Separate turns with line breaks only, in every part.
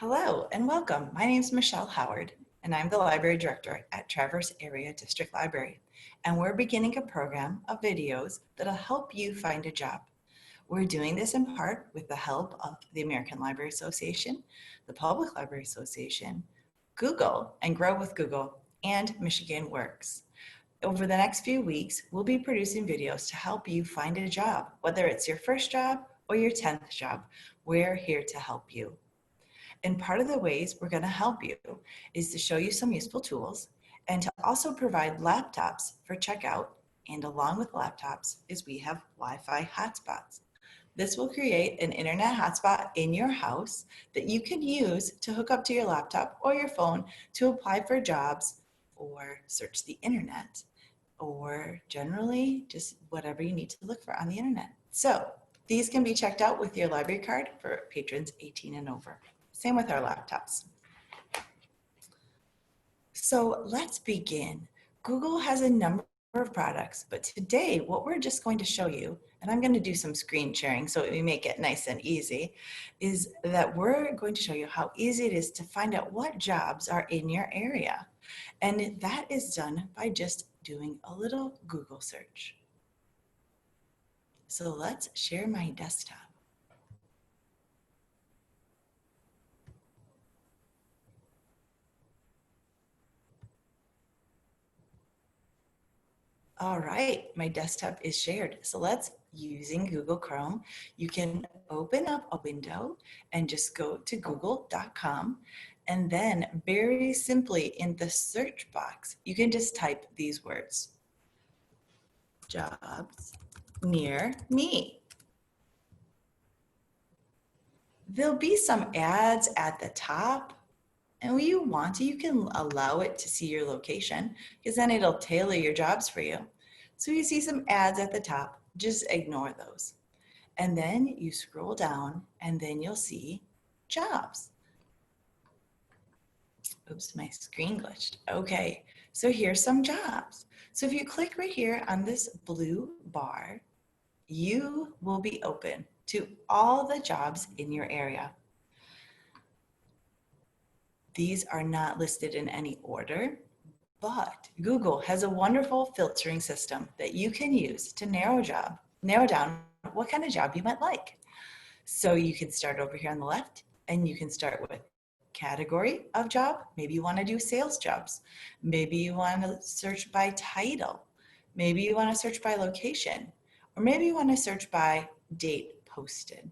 Hello and welcome. My name is Michelle Howard, and I'm the Library Director at Traverse Area District Library. And we're beginning a program of videos that'll help you find a job. We're doing this in part with the help of the American Library Association, the Public Library Association, Google and Grow with Google, and Michigan Works. Over the next few weeks, we'll be producing videos to help you find a job, whether it's your first job or your 10th job. We're here to help you. And part of the ways we're going to help you is to show you some useful tools and to also provide laptops for checkout. And along with laptops is we have Wi-Fi hotspots. This will create an internet hotspot in your house that you can use to hook up to your laptop or your phone to apply for jobs or search the internet or generally just whatever you need to look for on the internet. So these can be checked out with your library card for patrons 18 and over. Same with our laptops. So let's begin. Google has a number of products, but today what we're just going to show you, and I'm going to do some screen sharing so we make it nice and easy, is that we're going to show you how easy it is to find out what jobs are in your area. And that is done by just doing a little Google search. So let's share my desktop. All right, my desktop is shared. So let's, using Google Chrome, you can open up a window and just go to google.com. And then very simply in the search box, you can just type these words: jobs near me. There'll be some ads at the top. And when you want to, you can allow it to see your location because then it'll tailor your jobs for you. So you see some ads at the top, just ignore those. And then you scroll down and then you'll see jobs. Oops, my screen glitched. Okay, so here's some jobs. So if you click right here on this blue bar, you will be open to all the jobs in your area. These are not listed in any order, but Google has a wonderful filtering system that you can use to narrow down what kind of job you might like. So you can start over here on the left and you can start with category of job. Maybe you want to do sales jobs. Maybe you want to search by title. Maybe you want to search by location, or maybe you want to search by date posted.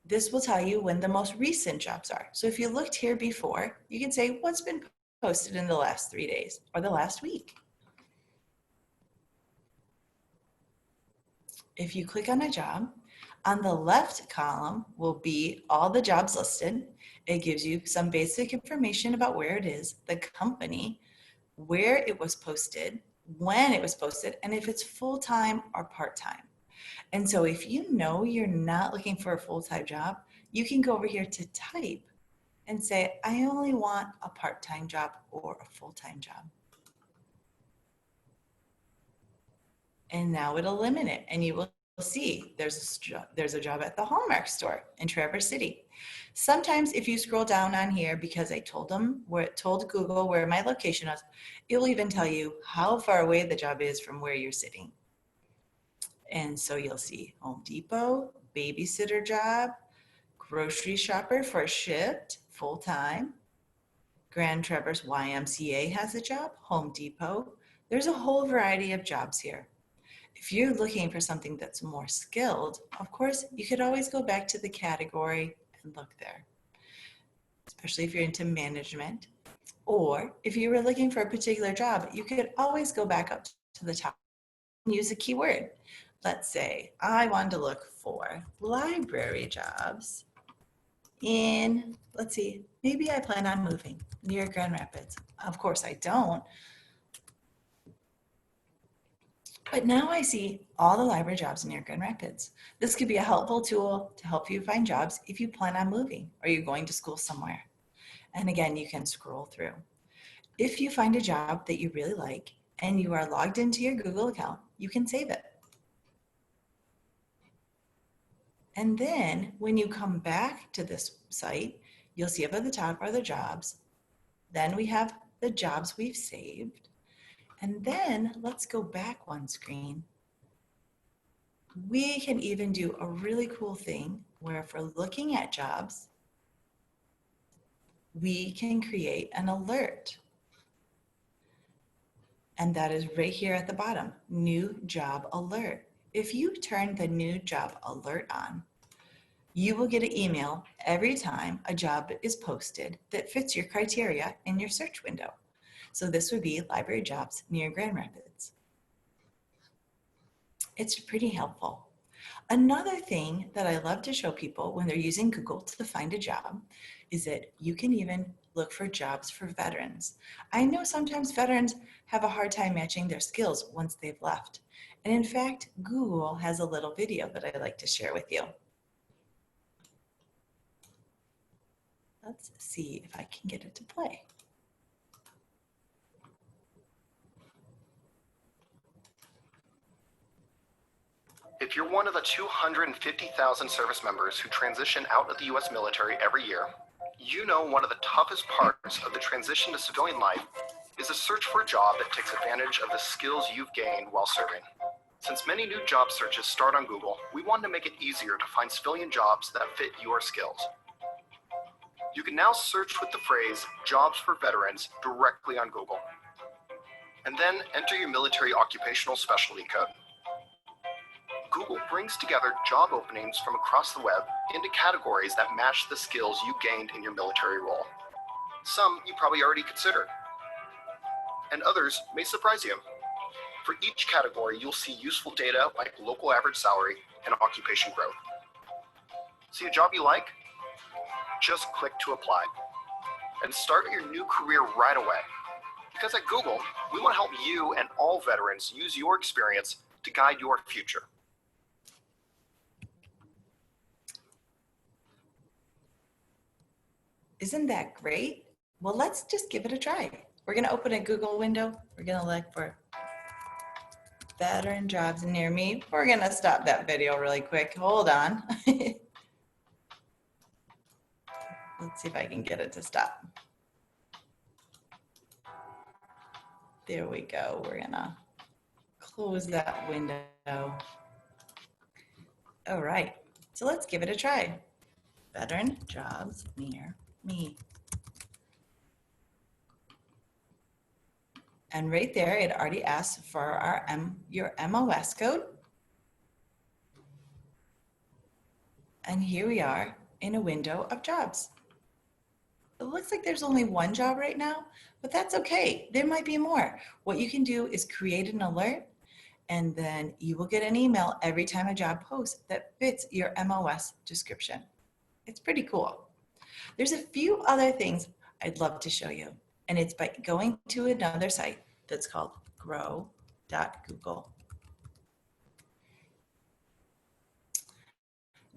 This will tell you when the most recent jobs are. So if you looked here before, you can say what's been posted in the last 3 days or the last week. If you click on a job, on the left column will be all the jobs listed. It gives you some basic information about where it is, the company, where it was posted, when it was posted, and if it's full-time or part-time. And so if you know you're not looking for a full-time job, you can go over here to type and say, I only want a part-time job or a full-time job. And now it'll limit it, and you will see there's a job at the Hallmark store in Traverse City. Sometimes if you scroll down on here, because I told Google where my location is, it'll even tell you how far away the job is from where you're sitting. And so you'll see Home Depot, babysitter job, grocery shopper for shift, full-time. Grand Traverse YMCA has a job, Home Depot. There's a whole variety of jobs here. If you're looking for something that's more skilled, of course, you could always go back to the category and look there, especially if you're into management. Or if you were looking for a particular job, you could always go back up to the top and use a keyword. Let's say I wanted to look for library jobs in, let's see, maybe I plan on moving near Grand Rapids. Of course I don't. But now I see all the library jobs near Grand Rapids. This could be a helpful tool to help you find jobs if you plan on moving or you're going to school somewhere. And again, you can scroll through. If you find a job that you really like and you are logged into your Google account, you can save it. And then when you come back to this site, you'll see up at the top are the jobs. Then we have the jobs we've saved. And then let's go back one screen. We can even do a really cool thing where if we're looking at jobs, we can create an alert. And that is right here at the bottom, new job alert. If you turn the new job alert on, you will get an email every time a job is posted that fits your criteria in your search window. So this would be library jobs near Grand Rapids. It's pretty helpful. Another thing that I love to show people when they're using Google to find a job is that you can even look for jobs for veterans. I know sometimes veterans have a hard time matching their skills once they've left. And in fact, Google has a little video that I'd like to share with you. Let's see if I can get it to play.
If you're one of the 250,000 service members who transition out of the U.S. military every year, you know one of the toughest parts of the transition to civilian life is the search for a job that takes advantage of the skills you've gained while serving. Since many new job searches start on Google, we wanted to make it easier to find civilian jobs that fit your skills. You can now search with the phrase "jobs for veterans" directly on Google, and then enter your military occupational specialty code. Google brings together job openings from across the web into categories that match the skills you gained in your military role. Some you probably already considered, and others may surprise you. For each category, you'll see useful data like local average salary and occupation growth. See a job you like? Just click to apply and start your new career right away. Because at Google, we want to help you and all veterans use your experience to guide your future.
Isn't that great? Well, let's just give it a try. We're going to open a Google window. We're going to look for veteran jobs near me. We're going to stop that video really quick. Hold on. Let's see if I can get it to stop. There we go. We're going to close that window. All right. So let's give it a try. Veteran jobs near me. And right there, it already asks for your MOS code. And here we are in a window of jobs. It looks like there's only one job right now, but that's okay. There might be more. What you can do is create an alert, and then you will get an email every time a job posts that fits your MOS description. It's pretty cool. There's a few other things I'd love to show you, and it's by going to another site that's called grow.google.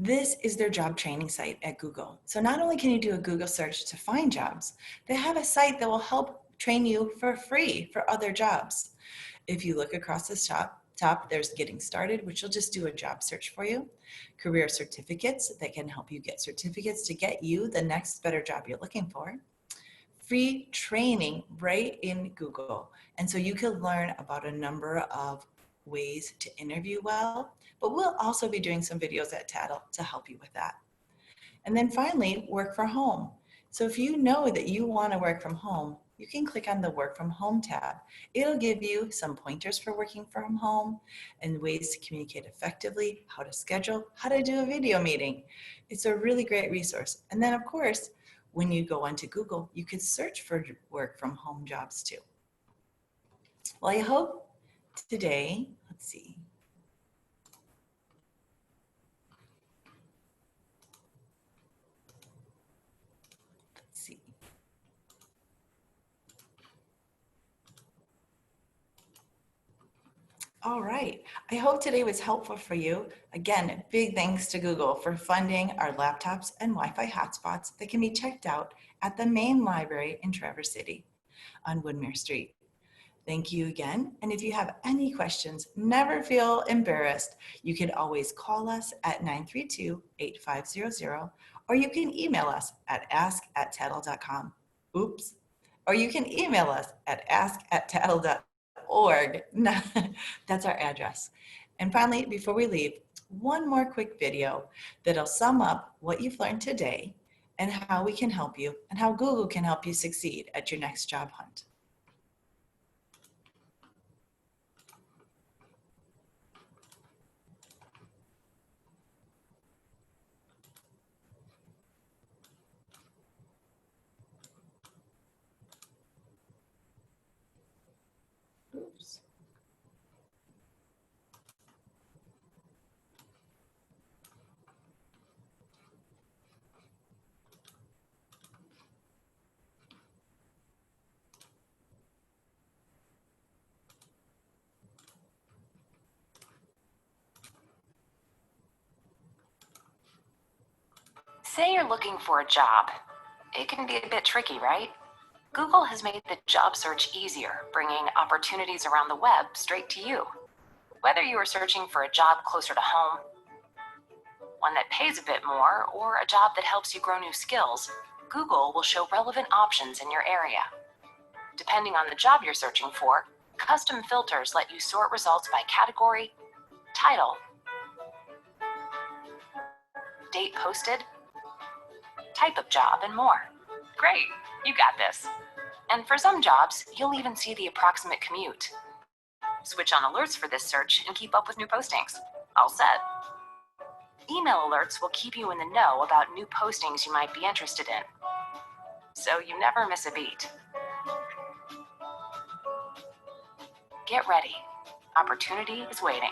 This is their job training site at Google. So not only can you do a Google search to find jobs, they have a site that will help train you for free for other jobs. If you look across the top, there's Getting Started, which will just do a job search for you. Career certificates that can help you get certificates to get you the next better job you're looking for. Free training right in Google. And so you can learn about a number of ways to interview well, but we'll also be doing some videos at TADL to help you with that. And then finally, work from home. So if you know that you want to work from home, you can click on the Work from Home tab. It'll give you some pointers for working from home and ways to communicate effectively, how to schedule, how to do a video meeting. It's a really great resource. And then of course, when you go onto Google, you can search for work from home jobs too. Well, I hope today, let's see. All right. I hope today was helpful for you. Again, big thanks to Google for funding our laptops and Wi-Fi hotspots that can be checked out at the main library in Traverse City on Woodmere Street. Thank you again. And if you have any questions, never feel embarrassed. You can always call us at 932-8500, or you can email us at ask@tadl.com. Oops. Or you can email us at ask@tadl.org. That's our address. And finally, before we leave, one more quick video that'll sum up what you've learned today and how we can help you and how Google can help you succeed at your next job hunt. Oops.
Say you're looking for a job. It can be a bit tricky, right? Google has made the job search easier, bringing opportunities around the web straight to you. Whether you are searching for a job closer to home, one that pays a bit more, or a job that helps you grow new skills, Google will show relevant options in your area. Depending on the job you're searching for, custom filters let you sort results by category, title, date posted, type of job, and more. Great, you got this. And for some jobs, you'll even see the approximate commute. Switch on alerts for this search and keep up with new postings. All set. Email alerts will keep you in the know about new postings you might be interested in, so you never miss a beat. Get ready. Opportunity is waiting.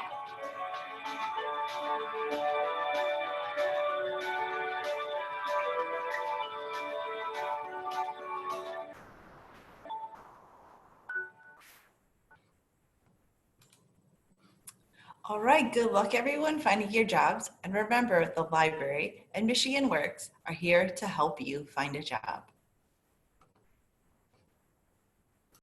All right, good luck everyone finding your jobs. And remember, the library and Michigan Works are here to help you find a job.